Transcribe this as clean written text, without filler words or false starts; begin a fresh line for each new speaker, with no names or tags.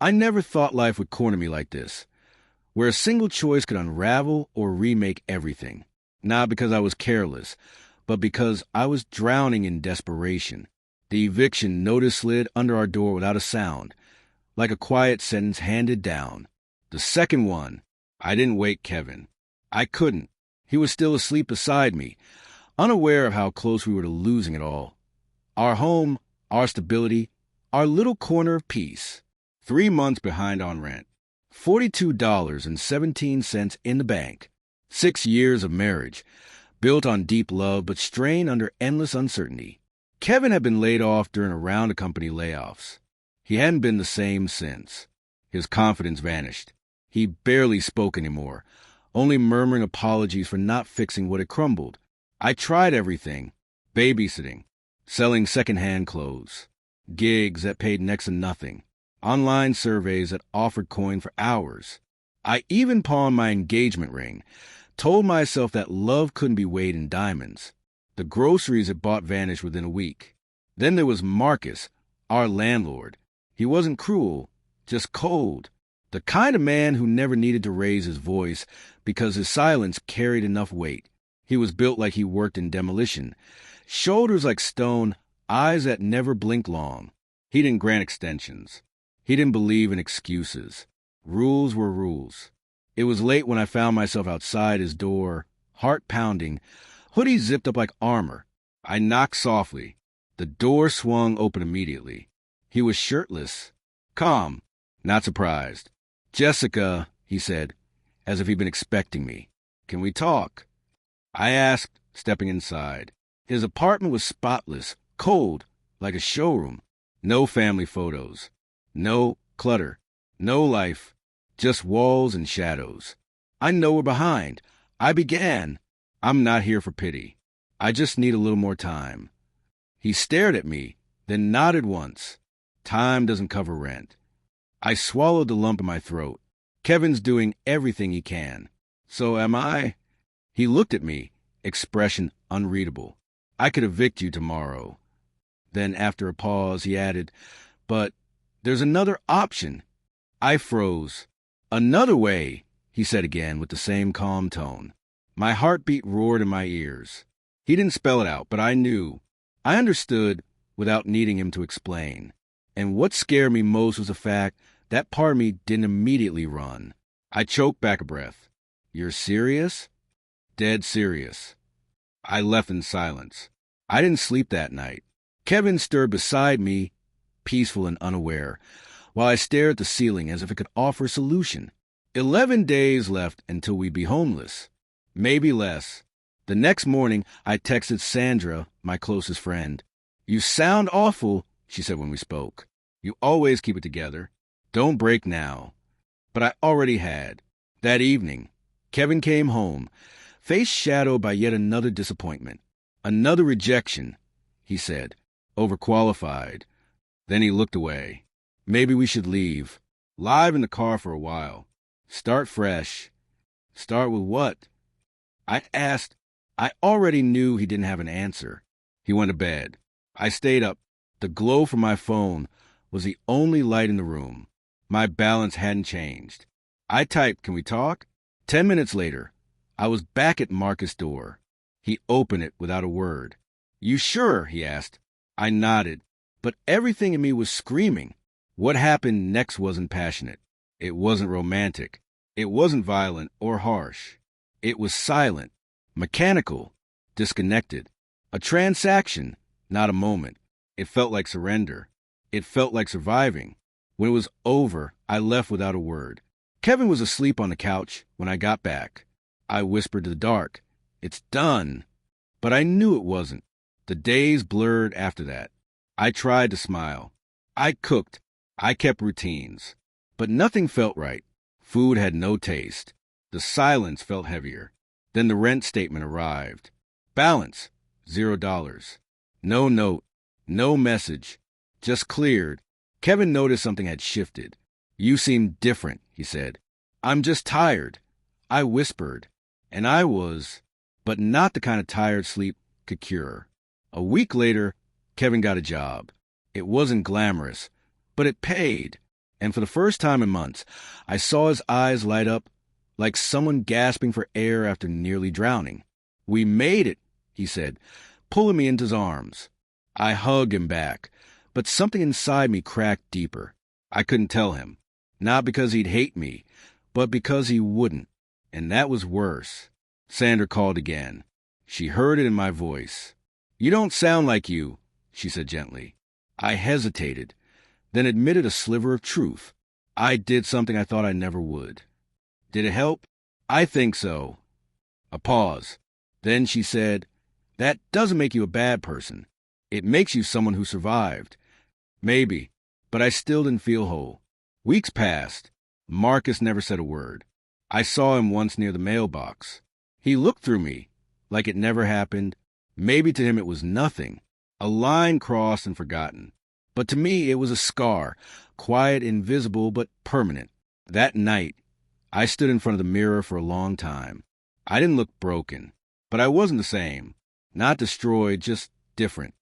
I never thought life would corner me like this, where a single choice could unravel or remake everything. Not because I was careless, but because I was drowning in desperation. The eviction notice slid under our door without a sound, like a quiet sentence handed down. The second one. I didn't wake Kevin. I couldn't. He was still asleep beside me, unaware of how close we were to losing it all. Our home, our stability, our little corner of peace. 3 months behind on rent. $42.17 in the bank. 6 years of marriage, built on deep love but strained under endless uncertainty. Kevin had been laid off during a round of company layoffs. He hadn't been the same since. His confidence vanished. He barely spoke anymore, only murmuring apologies for not fixing what had crumbled. I tried everything: babysitting, selling secondhand clothes, gigs that paid next to nothing, online surveys that offered coin for hours. I even pawned my engagement ring, told myself that love couldn't be weighed in diamonds. The groceries it bought vanished within a week. Then there was Marcus, our landlord. He wasn't cruel, just cold. The kind of man who never needed to raise his voice because his silence carried enough weight. He was built like he worked in demolition. Shoulders like stone, eyes that never blinked long. He didn't grant extensions. He didn't believe in excuses. Rules were rules. It was late when I found myself outside his door, heart pounding, hoodie zipped up like armor. I knocked softly. The door swung open immediately. He was shirtless, calm, not surprised. "Jessica," he said, as if he'd been expecting me. "Can we talk?" I asked, stepping inside. His apartment was spotless, cold, like a showroom. No family photos. No clutter. No life. Just walls and shadows. "I know we're behind." I began. "I'm not here for pity. I just need a little more time." He stared at me, then nodded once. Time doesn't cover rent. I swallowed the lump in my throat. Kevin's doing everything he can. So am I. He looked at me, expression unreadable. "I could evict you tomorrow." Then, after a pause, he added, "But there's another option." I froze. "Another way," he said again with the same calm tone. My heartbeat roared in my ears. He didn't spell it out, but I knew. I understood without needing him to explain. And what scared me most was the fact that part of me didn't immediately run. I choked back a breath. "You're serious?" "Dead serious." I left in silence. I didn't sleep that night. Kevin stirred beside me, peaceful and unaware, while I stared at the ceiling as if it could offer a solution. 11 days left until we'd be homeless. Maybe less. The next morning, I texted Sandra, my closest friend. "You sound awful," she said when we spoke. "You always keep it together. Don't break now." But I already had. That evening, Kevin came home, face shadowed by yet another disappointment. "Another rejection," he said. "Overqualified." Then he looked away. "Maybe we should leave. Live in the car for a while. Start fresh." "Start with what?" I asked. I already knew he didn't have an answer. He went to bed. I stayed up. The glow from my phone was the only light in the room. My balance hadn't changed. I typed, "Can we talk?" 10 minutes later, I was back at Marcus' door. He opened it without a word. "You sure?" he asked. I nodded, but everything in me was screaming. What happened next wasn't passionate. It wasn't romantic. It wasn't violent or harsh. It was silent, mechanical, disconnected. A transaction, not a moment. It felt like surrender. It felt like surviving. When it was over, I left without a word. Kevin was asleep on the couch when I got back. I whispered to the dark, "It's done." But I knew it wasn't. The days blurred after that. I tried to smile. I cooked. I kept routines. But nothing felt right. Food had no taste. The silence felt heavier. Then the rent statement arrived. Balance, $0. No note, no message, just cleared. Kevin noticed something had shifted. "You seem different," he said. "I'm just tired." I whispered. And I was, but not the kind of tired sleep could cure. A week later, Kevin got a job. It wasn't glamorous, but it paid. And for the first time in months, I saw his eyes light up like someone gasping for air after nearly drowning. "We made it," he said, pulling me into his arms. I hugged him back, but something inside me cracked deeper. I couldn't tell him, not because he'd hate me, but because he wouldn't, and that was worse. Sandra called again. She heard it in my voice. "You don't sound like you," she said gently. I hesitated, then admitted a sliver of truth. I did something I thought I never would. "Did it help?" "I think so." A pause. Then she said, "That doesn't make you a bad person. It makes you someone who survived." Maybe, but I still didn't feel whole. Weeks passed. Marcus never said a word. I saw him once near the mailbox. He looked through me, like it never happened. Maybe to him it was nothing, a line crossed and forgotten. But to me it was a scar, quiet, invisible, but permanent. That night, I stood in front of the mirror for a long time. I didn't look broken, but I wasn't the same. Not destroyed, just different.